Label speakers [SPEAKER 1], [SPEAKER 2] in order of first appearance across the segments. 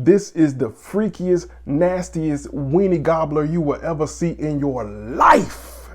[SPEAKER 1] This is the freakiest, nastiest weenie gobbler you will ever see in your life.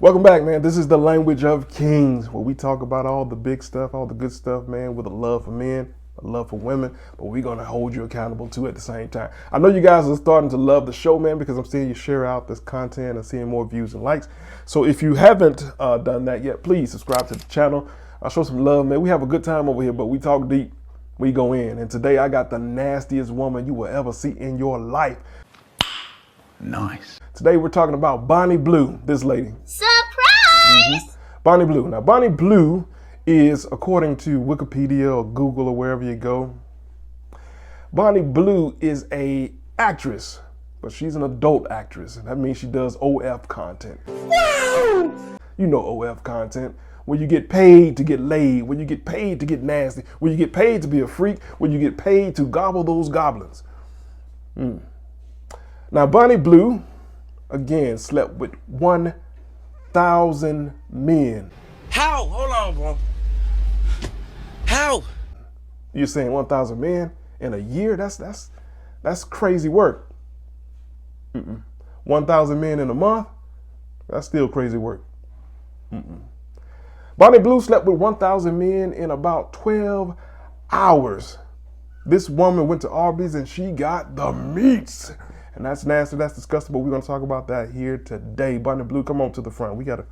[SPEAKER 1] Welcome back, man. This is the language of kings, where we talk about all the big stuff, all the good stuff, man, with a love for men, a love for women, but we're going to hold you accountable too at the same time. I know you guys are starting to love the show, man, because I'm seeing you share out this content and seeing more views and likes. So if you haven't done that yet, please subscribe to the channel. I'll show some love, man. We have a good time over here, but we talk deep. We go in. And today I got the nastiest woman you will ever see in your life.
[SPEAKER 2] Nice.
[SPEAKER 1] Today we're talking about Bonnie Blue, this lady.
[SPEAKER 3] Surprise!
[SPEAKER 1] Bonnie Blue. Now, Bonnie Blue is, according to Wikipedia or Google or wherever you go, Bonnie Blue is a actress, but she's an adult actress. And that means she does OF content.
[SPEAKER 3] Wow!
[SPEAKER 1] You know OF content. When you get paid to get laid, when you get paid to get nasty, when you get paid to be a freak, when you get paid to gobble those goblins. Now, Bonnie Blue, again, slept with 1,000 men.
[SPEAKER 2] How? Hold on, bro. How?
[SPEAKER 1] You're saying 1,000 men in a year? That's crazy work. 1,000 men in a month? That's still crazy work. Bonnie Blue slept with 1,000 men in about 12 hours. This woman went to Arby's and she got the meats. And that's nasty, that's disgusting, but we're gonna talk about that here today. Bonnie Blue, come on to the front. We gotta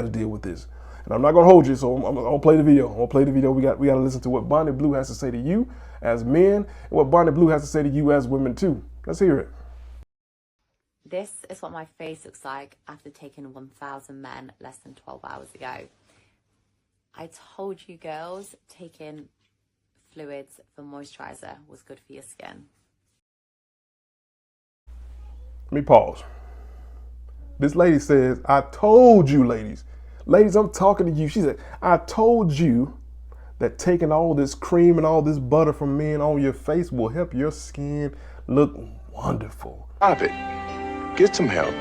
[SPEAKER 1] deal with this. And I'm not gonna hold you, so I'm gonna play the video. We gotta listen to what Bonnie Blue has to say to you as men, and what Bonnie Blue has to say to you as women too. Let's hear it.
[SPEAKER 4] This is what my face looks like after taking 1,000 men less than 12 hours ago. I told you girls taking fluids for moisturizer was good for your skin.
[SPEAKER 1] Let me pause. This lady says, I told you, ladies. Ladies, I'm talking to you. She said, I told you that taking all this cream and all this butter from men on your face will help your skin look wonderful.
[SPEAKER 2] Stop it. Get some help.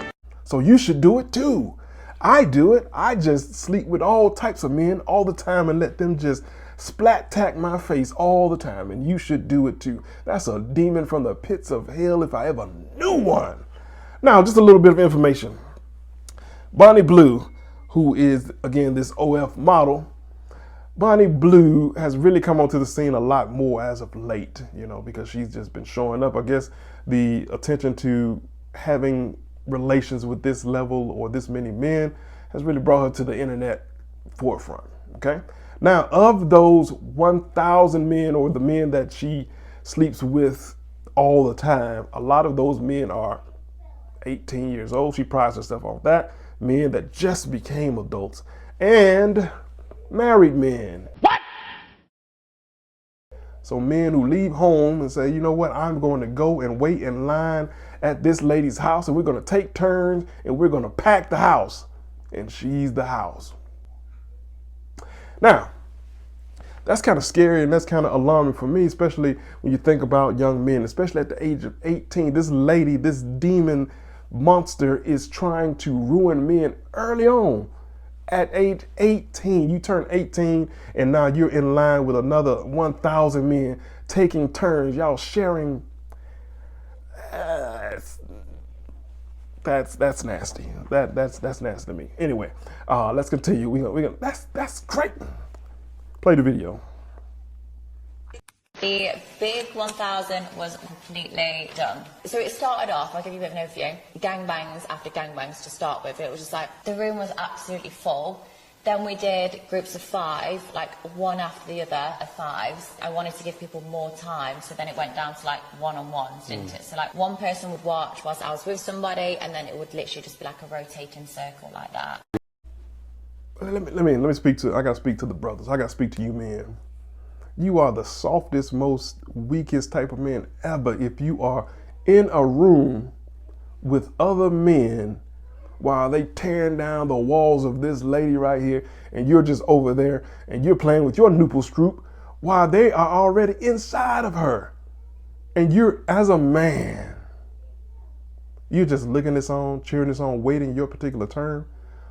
[SPEAKER 1] So you should do it too. I do it. I just sleep with all types of men all the time and let them just splat tack my face all the time. And you should do it too. That's a demon from the pits of hell if I ever knew one. Now, just a little bit of information. Bonnie Blue, who is, again, this OF model, Bonnie Blue has really come onto the scene a lot more as of late, you know, because she's just been showing up. I guess the attention to having relations with this level or this many men has really brought her to the internet forefront, okay? Now, of those 1,000 men, or the men that she sleeps with all the time, a lot of those men are 18 years old. She prides herself on that. Men that just became adults and married men.
[SPEAKER 2] What?
[SPEAKER 1] So men who leave home and say, you know what, I'm going to go and wait in line at this lady's house and we're going to take turns and we're going to pack the house. And she's the house. Now, that's kind of scary and that's kind of alarming for me, especially when you think about young men, especially at the age of 18. This lady, this demon monster is trying to ruin men early on. At age 18, you turn 18 and now you're in line with another 1,000 men taking turns, y'all sharing. That's nasty. That's nasty to me. Anyway, let's continue. We gonna that's great. Play the video.
[SPEAKER 4] The big 1,000 was completely done. So it started off, I'll give you a bit of an overview, gangbangs after gangbangs to start with. It was just like, the room was absolutely full. Then we did groups of 5, like one after the other of 5s. I wanted to give people more time, so then it went down to like one-on-ones, didn't it? So like one person would watch whilst I was with somebody, and then it would literally just be like a rotating circle like that.
[SPEAKER 1] Let me speak to, I gotta speak to the brothers. I gotta speak to you men. You are the softest, most weakest type of men ever if you are in a room with other men while they tearing down the walls of this lady right here, and you're just over there and you're playing with your nipple stroop while they are already inside of her. And you're, as a man, you're just looking this on, cheering this on, waiting your particular turn.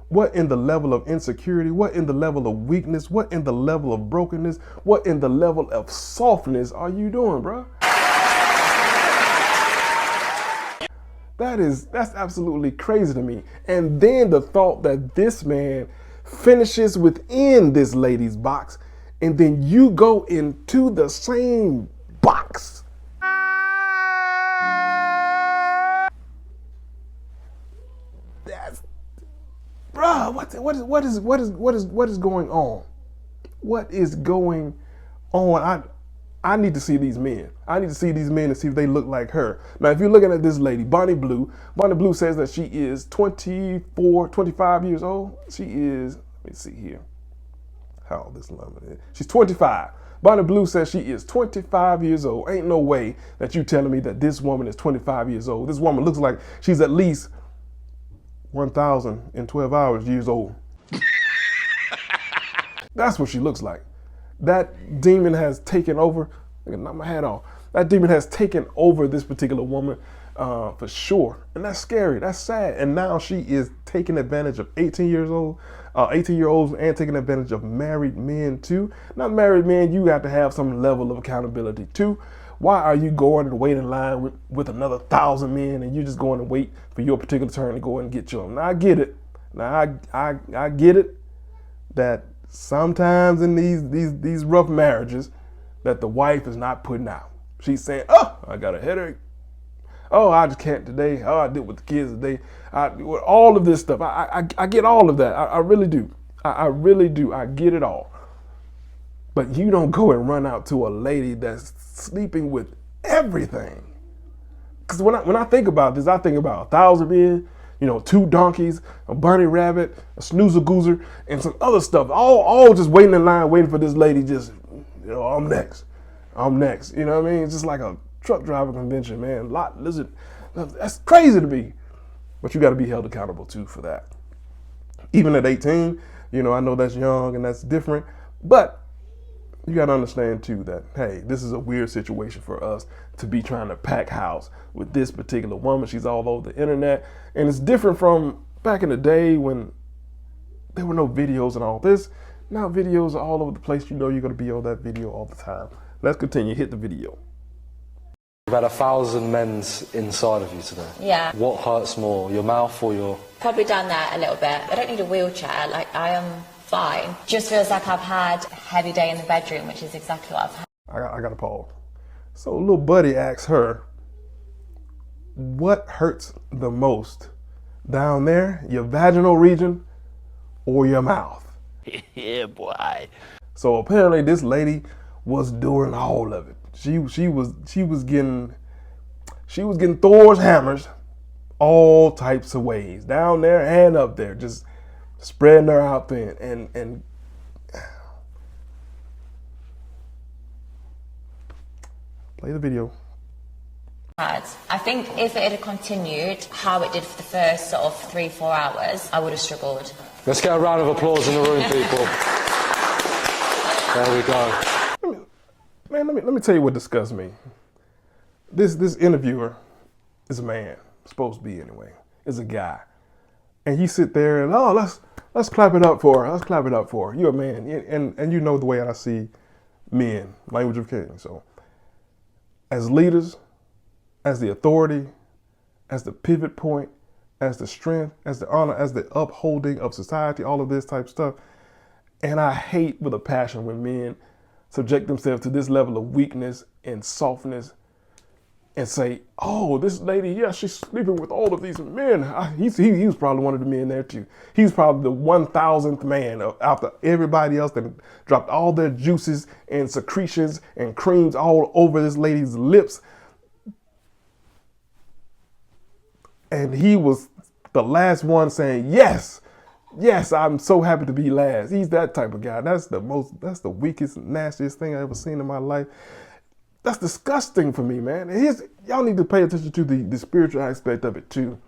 [SPEAKER 1] What in the level of insecurity? What in the level of weakness? What in the level of brokenness? What in the level of softness are you doing, bro? That's absolutely crazy to me. And then the thought that this man finishes within this lady's box, and then you go into the same box. That's, bruh, what is going on? What is going on? I need to see these men. I need to see these men and see if they look like her. Now, if you're looking at this lady, Bonnie Blue says that she is 24, 25 years old. She is, let me see here, how old this woman is. She's 25. Bonnie Blue says she is 25 years old. Ain't no way that you telling me that this woman is 25 years old. This woman looks like she's at least 1,012 hours years old. That's what she looks like. That demon has taken over. I can knock my hat off. That demon has taken over this particular woman for sure. And that's scary. That's sad. And now she is taking advantage of 18-year-olds and taking advantage of married men too. Not married men, you have to have some level of accountability too. Why are you going and wait in line with another 1,000 men and you're just going to wait for your particular turn to go and get your? Now I get it. Now I get it that sometimes in these rough marriages that the wife is not putting out. She's saying, oh, I got a headache. Oh, I just can't today. Oh, I did with the kids today. All of this stuff. I get all of that. I really do. I really do. I get it all. But you don't go and run out to a lady that's sleeping with everything. Because when I think about this, I think about 1,000 men, 2 donkeys, a bunny rabbit, a snoozer goozer, and some other stuff. All just waiting in line, waiting for this lady. Just, I'm next. I'm next. You know what I mean? It's just like a truck driver convention, man. Listen, that's crazy to me. But you got to be held accountable too for that. Even at 18, I know that's young and that's different, but you got to understand too that, hey, this is a weird situation for us to be trying to pack house with this particular woman. She's all over the internet. And it's different from back in the day when there were no videos and all this. Now videos are all over the place. You're going to be on that video all the time. Let's continue. Hit the video.
[SPEAKER 5] You've had 1,000 men's inside of you today.
[SPEAKER 4] Yeah.
[SPEAKER 5] What hurts more, your mouth or your...
[SPEAKER 4] Probably down there a little bit. I don't need a wheelchair. I am fine. Just feels like I've had a heavy day in the bedroom, which is exactly what I've had.
[SPEAKER 1] I got to pause. So little buddy asks her, what hurts the most down there, your vaginal region or your mouth?
[SPEAKER 2] Yeah, boy.
[SPEAKER 1] So apparently this lady was doing all of it. She was getting Thor's hammers all types of ways, down there and up there, just spreading her out thin. And play the video.
[SPEAKER 4] I think if it had continued how it did for the first sort of 3-4 hours, I would have struggled.
[SPEAKER 5] Let's get a round of applause in the room, people. There we go.
[SPEAKER 1] Let me tell you what disgusts me. This interviewer is a man, supposed to be anyway, is a guy. And you sit there and, let's clap it up for her. Let's clap it up for her. You're a man. And you know the way I see men, language of kings. So as leaders, as the authority, as the pivot point, as the strength, as the honor, as the upholding of society, all of this type stuff. And I hate with a passion when men subject themselves to this level of weakness and softness and say, oh, this lady, yeah, she's sleeping with all of these men. He was probably one of the men there too. He was probably the 1,000th man after everybody else that dropped all their juices and secretions and creams all over this lady's lips. And he was the last one saying, yes, I'm so happy to be last. He's that type of guy. That's the weakest, nastiest thing I ever seen in my life. That's disgusting for me, man. Y'all need to pay attention to the spiritual aspect of it too.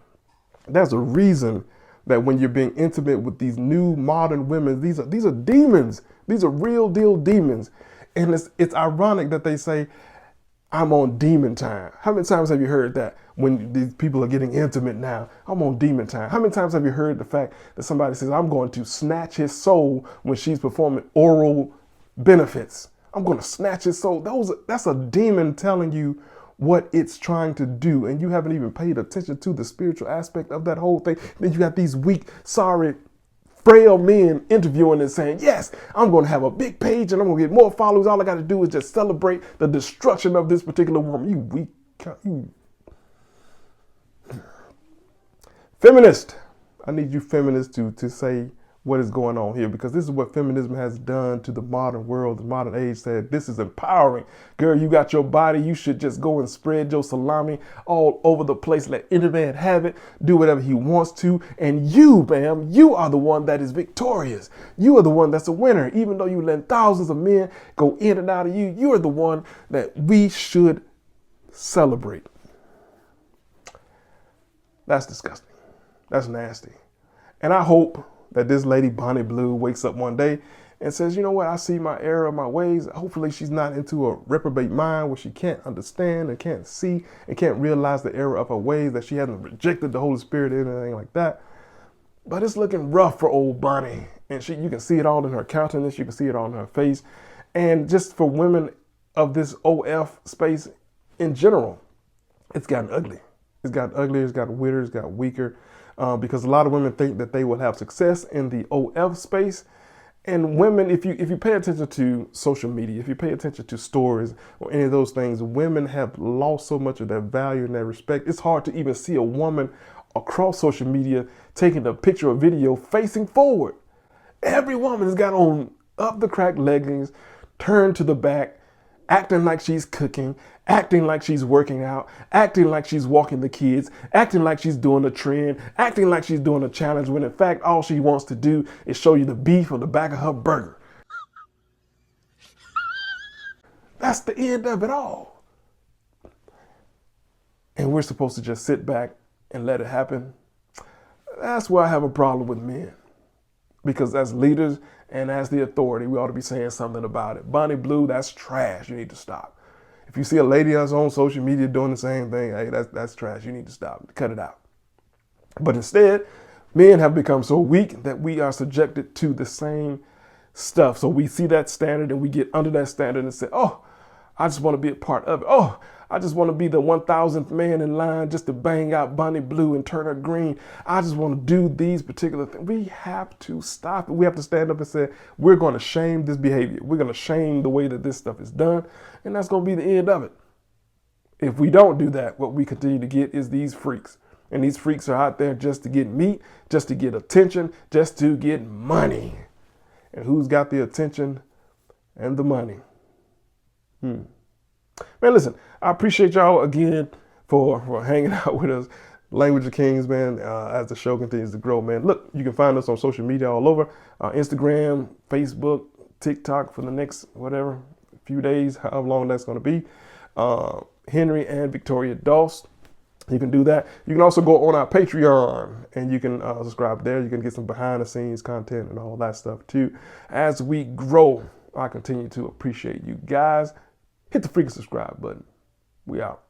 [SPEAKER 1] There's a reason that when you're being intimate with these new modern women, these are demons. These are real deal demons. And it's ironic that they say, I'm on demon time. How many times have you heard that when these people are getting intimate now? I'm on demon time. How many times have you heard the fact that somebody says, I'm going to snatch his soul when she's performing oral benefits? I'm going to snatch his soul. That's a demon telling you what it's trying to do, and you haven't even paid attention to the spiritual aspect of that whole thing. Then you got these weak, sorry, frail men interviewing and saying, yes, I'm going to have a big page and I'm going to get more followers. All I got to do is just celebrate the destruction of this particular woman. You weak, you feminist. I need you feminists to say what is going on here, because this is what feminism has done to the modern world. The modern age said, this is empowering. Girl, you got your body. You should just go and spread your salami all over the place. Let any man have it. Do whatever he wants to. And you, ma'am, you are the one that is victorious. You are the one that's a winner. Even though you let thousands of men go in and out of you, you are the one that we should celebrate. That's disgusting. That's nasty. And I hope that this lady, Bonnie Blue, wakes up one day and says, you know what, I see my error of my ways. Hopefully she's not into a reprobate mind where she can't understand and can't see and can't realize the error of her ways, that she hasn't rejected the Holy Spirit or anything like that. But it's looking rough for old Bonnie. And you can see it all in her countenance. You can see it all in her face. And just for women of this OF space in general, it's gotten ugly. It's gotten uglier, it's gotten weirder, it's gotten weaker. Because a lot of women think that they will have success in the OF space. And women, if you pay attention to social media, if you pay attention to stories or any of those things, women have lost so much of their value and their respect. It's hard to even see a woman across social media taking a picture or video facing forward. Every woman has got on up the crack leggings, turned to the back, acting like she's cooking, acting like she's working out, acting like she's walking the kids, acting like she's doing a trend, acting like she's doing a challenge, when in fact all she wants to do is show you the beef on the back of her burger. That's the end of it all. And we're supposed to just sit back and let it happen. That's why I have a problem with men. Because as leaders and as the authority, we ought to be saying something about it. Bonnie Blue, that's trash. You need to stop. If you see a lady that's on social media doing the same thing, hey, that's trash. You need to stop. Cut it out. But instead, men have become so weak that we are subjected to the same stuff. So we see that standard and we get under that standard and say, oh, I just want to be a part of it. Oh, I just want to be the 1,000th man in line just to bang out Bonnie Blue and turn her green. I just want to do these particular things. We have to stop it. We have to stand up and say, we're going to shame this behavior. We're going to shame the way that this stuff is done. And that's going to be the end of it. If we don't do that, what we continue to get is these freaks. And these freaks are out there just to get meat, just to get attention, just to get money. And who's got the attention and the money? Man, listen, I appreciate y'all again for hanging out with us. Language of Kings, man, as the show continues to grow, man. Look, you can find us on social media all over. Instagram, Facebook, TikTok for the next, whatever, few days, however long that's going to be. Henry and Victoria Doss. You can do that. You can also go on our Patreon and you can subscribe there. You can get some behind the scenes content and all that stuff too. As we grow, I continue to appreciate you guys. Hit the freaking subscribe button. We out.